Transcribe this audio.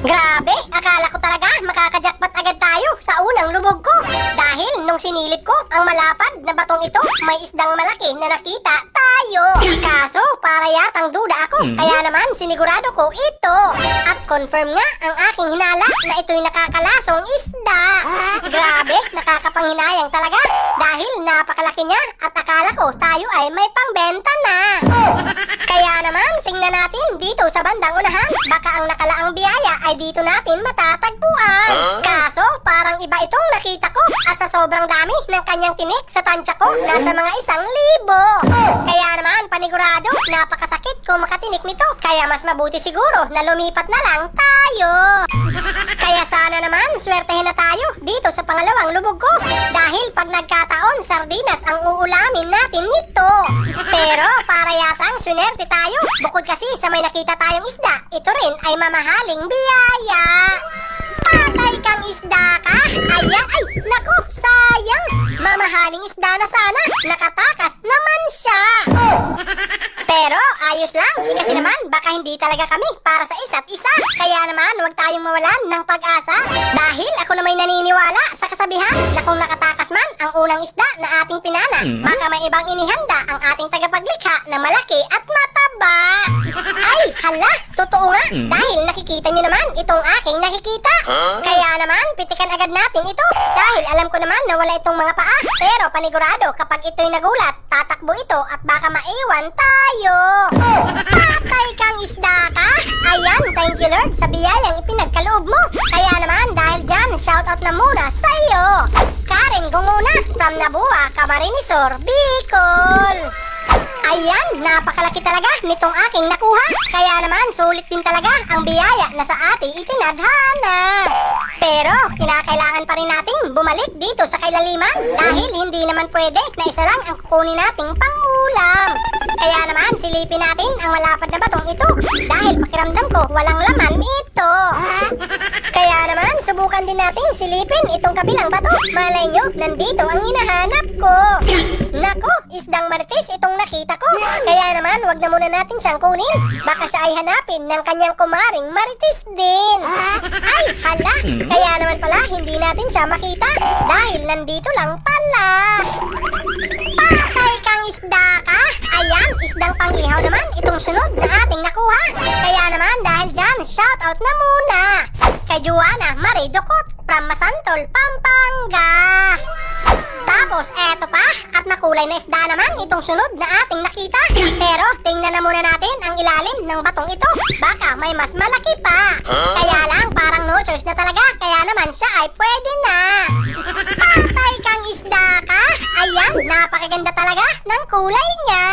Grabe, akala ko talaga makakajakpat agad tayo sa unang lubog ko. Dahil nung sinilip ko ang malapad na batong ito, may isdang malaki na nakita tayo. Kaso, para yatang duda ako, kaya naman sinigurado ko ito. At confirm nga ang aking hinala na ito'y nakakalasong isda. Grabe, nakakapanghinayang talaga dahil napakalaki niya at akala ko tayo ay may pangbenta na. Kaya naman, tingnan natin dito sa bandang unahan. Baka ang nakalaang biyaya ay dito natin matatagpuan. Kaso, parang iba itong nakita ko. At sa sobrang dami ng kanyang tinik sa tansya ko, nasa mga 1,000. Kaya naman, panigurado, napakasakit kung makatinik nito. Kaya mas mabuti siguro na lumipat na lang tayo. Kaya sana naman, swertehin na tayo dito sa pangalawang lubog ko. Dahil pag nagkataon, sardinas ang uulamin natin nito. Pero para yatang swerte tayo. Bukod kasi sa may nakita tayong isda, ito rin ay mamahaling biyaya. Patay kang isda ka? Ayan, ay, naku, sayang. Mamahaling isda na sana. Nakatakas naman siya. Pero ayos lang, kasi naman baka hindi talaga kami para sa isa't isa. Kaya naman huwag tayong mawalan ng pag-asa. Dahil ako na may naniniwala sa kasabihan na kung nakatakas man ang unang isda na ating pinana, baka may ibang inihanda ang ating tagapaglikha na malaki at mataba. Ay, hala, totoo nga. Dahil nakikita nyo naman itong aking nakikita. Kaya naman, pitikan agad natin ito. Dahil alam ko naman na wala itong mga paa. Pero panigurado kapag ito'y nagulat, tatakbo ito at baka maiwan tayo. Patay kang isda ka? Ayan, thank you Lord sa biyayang ipinagkaloob mo. Kaya naman dahil dyan, shoutout na muna sa iyo. Karen Gunguna from Nabua, Camarinesor, Bicol. Ayan, napakalaki talaga nitong aking nakuha. Kaya naman, sulit din talaga ang biyaya na sa ating itinadhana. Pero, kinakailangan pa rin nating bumalik dito sa kailaliman dahil hindi naman pwede na isa lang ang kukunin nating pangulam. Kaya naman, silipin natin ang malapad na batong ito dahil pakiramdam ko walang laman ito. Kaya naman, subukan din nating silipin itong kabilang bato. Malay nyo, nandito ang hinahanap ko. Nako, isdang marites itong nakita ko. Kaya naman, wag na muna natin siyang kunin. Baka siya ay hanapin ng kanyang kumaring marites din. Ay, hala, kaya naman pala hindi natin siya makita dahil nandito lang pala. Patay kang isda ka? Ayan, isdang pang-ihaw naman itong sunod na ating nakuha. Kaya naman dahil dyan, shoutout na muna kay Juana Marie Ducot from Masantol, Pampanga. Tapos eto pa, at makulay na isda naman itong sunod na ating nakita. Pero tingnan na muna natin ang ilalim ng batong ito. Baka may mas malaki pa. Kaya lang parang no choice na talaga. Kaya naman siya ay pwede na. Patay kang isda ka? Ayan, napakaganda talaga ng kulay niya.